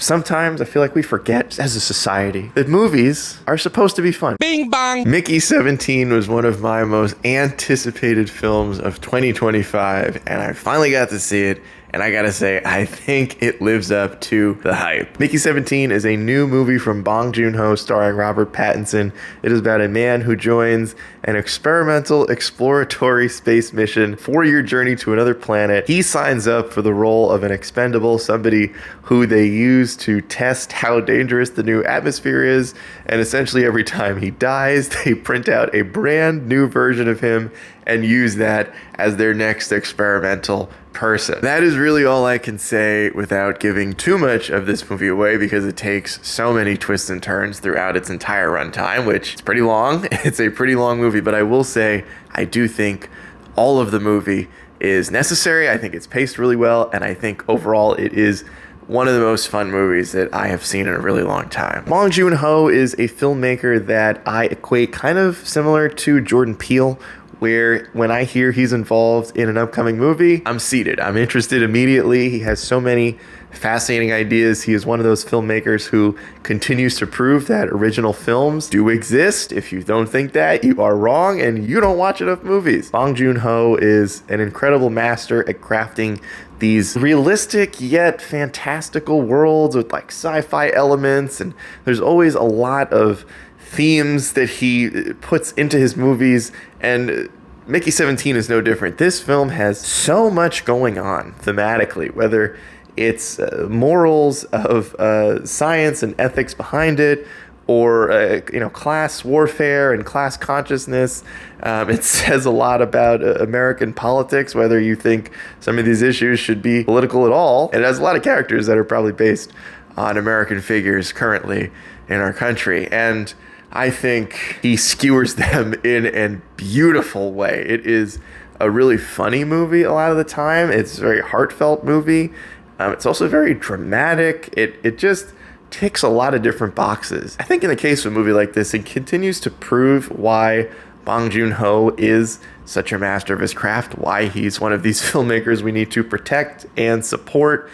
Sometimes I feel like we forget as a society that movies are supposed to be fun. Bing bong. Mickey 17 was one of my most anticipated films of 2025, and I finally got to see it. And I gotta say, I think it lives up to the hype. Mickey 17 is a new movie from Bong Joon-ho starring Robert Pattinson. It is about a man who joins an experimental exploratory space mission, 4-year journey to another planet. He signs up for the role of an expendable, somebody who they use to test how dangerous the new atmosphere is. And essentially every time he dies, they print out a brand new version of him and use that as their next experimental person. That is really all I can say without giving too much of this movie away, because it takes so many twists and turns throughout its entire runtime, which is pretty long. It's a pretty long movie, but I will say I do think all of the movie is necessary. I think it's paced really well, and I think overall it is one of the most fun movies that I have seen in a really long time. Bong Joon-ho is a filmmaker that I equate kind of similar to Jordan Peele, where when I hear he's involved in an upcoming movie, I'm seated. I'm interested immediately. He has so many fascinating ideas. He is one of those filmmakers who continues to prove that original films do exist. If you don't think that, you are wrong and you don't watch enough movies. Bong Joon-ho is an incredible master at crafting these realistic yet fantastical worlds with like sci-fi elements, and there's always a lot of themes that he puts into his movies, and Mickey 17 is no different. This film has so much going on thematically, whether it's morals of science and ethics behind it, or class warfare and class consciousness. It says a lot about American politics, whether you think some of these issues should be political at all. And it has a lot of characters that are probably based on American figures currently in our country, and I think he skewers them in a beautiful way. It is a really funny movie a lot of the time. It's a very heartfelt movie. It's also very dramatic. It just ticks a lot of different boxes. I think in the case of a movie like this, it continues to prove why Bong Joon-ho is such a master of his craft, why he's one of these filmmakers we need to protect and support,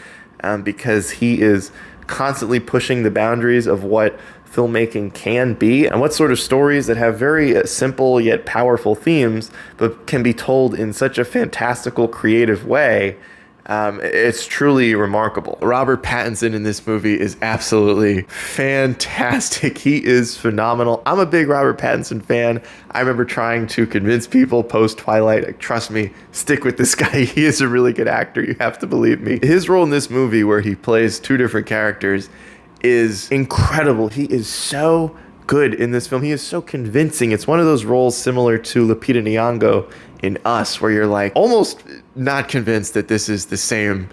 because he is constantly pushing the boundaries of what filmmaking can be, and what sort of stories that have very simple yet powerful themes but can be told in such a fantastical, creative way. It's truly remarkable. Robert Pattinson in this movie is absolutely fantastic. He is phenomenal. I'm a big Robert Pattinson fan. I remember trying to convince people post-Twilight, like, trust me, stick with this guy. He is a really good actor. You have to believe me. His role in this movie, where he plays two different characters, is incredible. He is so good in this film. He is so convincing. It's one of those roles similar to Lupita Nyong'o in Us, where you're like almost not convinced that this is the same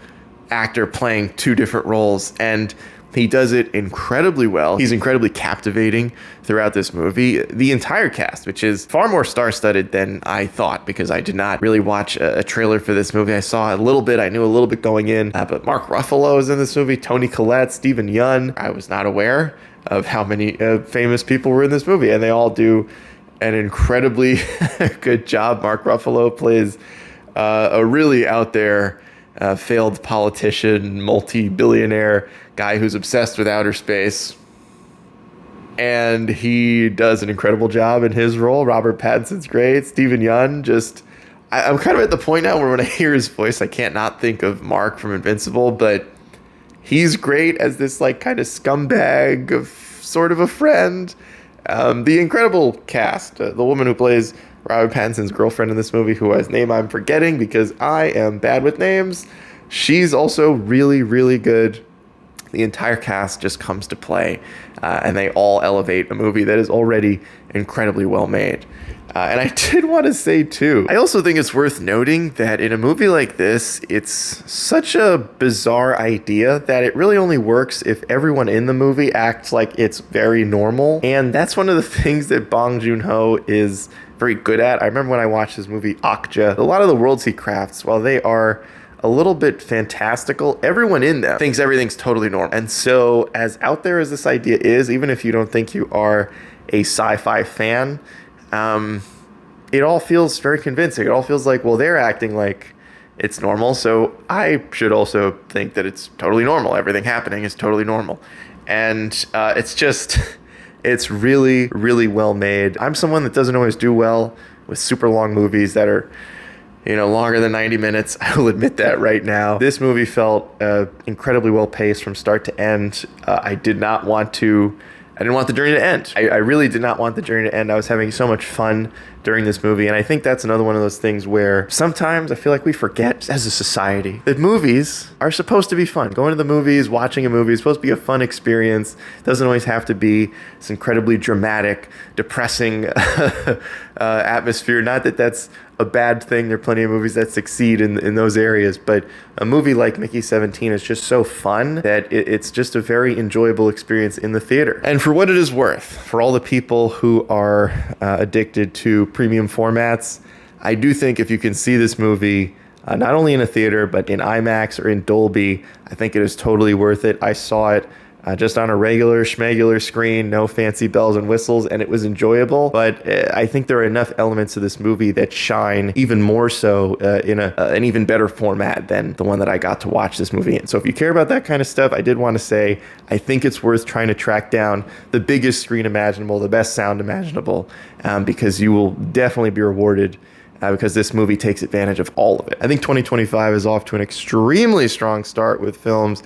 actor playing two different roles, and he does it incredibly well. He's incredibly captivating throughout this movie. The entire cast, which is far more star-studded than I thought, because I did not really watch a trailer for this movie. I saw a little bit, I knew a little bit going in, but Mark Ruffalo is in this movie, Toni Collette, Stephen Yeun. I was not aware of how many famous people were in this movie, and they all do an incredibly good job. Mark Ruffalo plays a really out there failed politician, multi-billionaire guy who's obsessed with outer space, and he does an incredible job in his role. Robert Pattinson's great. Stephen Yeun, I'm kind of at the point now where when I hear his voice, I can't not think of Mark from Invincible, but he's great as this like kind of scumbag of sort of a friend. The incredible cast, the woman who plays Robert Pattinson's girlfriend in this movie, whose name I'm forgetting because I am bad with names, she's also really, really good. The entire cast just comes to play, and they all elevate a movie that is already incredibly well made. And I did want to say, too, I also think it's worth noting that in a movie like this, it's such a bizarre idea that it really only works if everyone in the movie acts like it's very normal. And that's one of the things that Bong Joon-ho is very good at. I remember when I watched his movie Okja, a lot of the worlds he crafts, while they are a little bit fantastical, everyone in them thinks everything's totally normal. And so as out there as this idea is, even if you don't think you are a sci-fi fan, it all feels very convincing. It all feels like, well, they're acting like it's normal. So I should also think that it's totally normal. Everything happening is totally normal. And it's just, it's really, really well made. I'm someone that doesn't always do well with super long movies that are, longer than 90 minutes. I will admit that right now. This movie felt incredibly well paced from start to end. I didn't want the journey to end. I really did not want the journey to end. I was having so much fun during this movie. And I think that's another one of those things where sometimes I feel like we forget as a society that movies are supposed to be fun. Going to the movies, watching a movie is supposed to be a fun experience. It doesn't always have to be this incredibly dramatic, depressing atmosphere. Not that that's a bad thing. There are plenty of movies that succeed in those areas, but a movie like Mickey 17 is just so fun that it's just a very enjoyable experience in the theater. And for what it is worth, for all the people who are addicted to premium formats, I do think if you can see this movie not only in a theater but in IMAX or in Dolby, I think it is totally worth it. I saw it just on a regular schmegular screen, no fancy bells and whistles, and it was enjoyable. But I think there are enough elements of this movie that shine even more so in an even better format than the one that I got to watch this movie in. So if you care about that kind of stuff, I did want to say I think it's worth trying to track down the biggest screen imaginable, the best sound imaginable, because you will definitely be rewarded because this movie takes advantage of all of it. I think 2025 is off to an extremely strong start with films.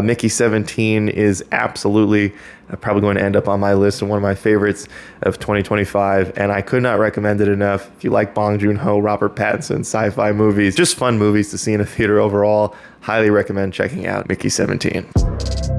Mickey 17 is absolutely probably going to end up on my list and one of my favorites of 2025, and I could not recommend it enough. If you like Bong Joon-ho, Robert Pattinson, sci-fi movies, just fun movies to see in a theater overall, highly recommend checking out Mickey 17.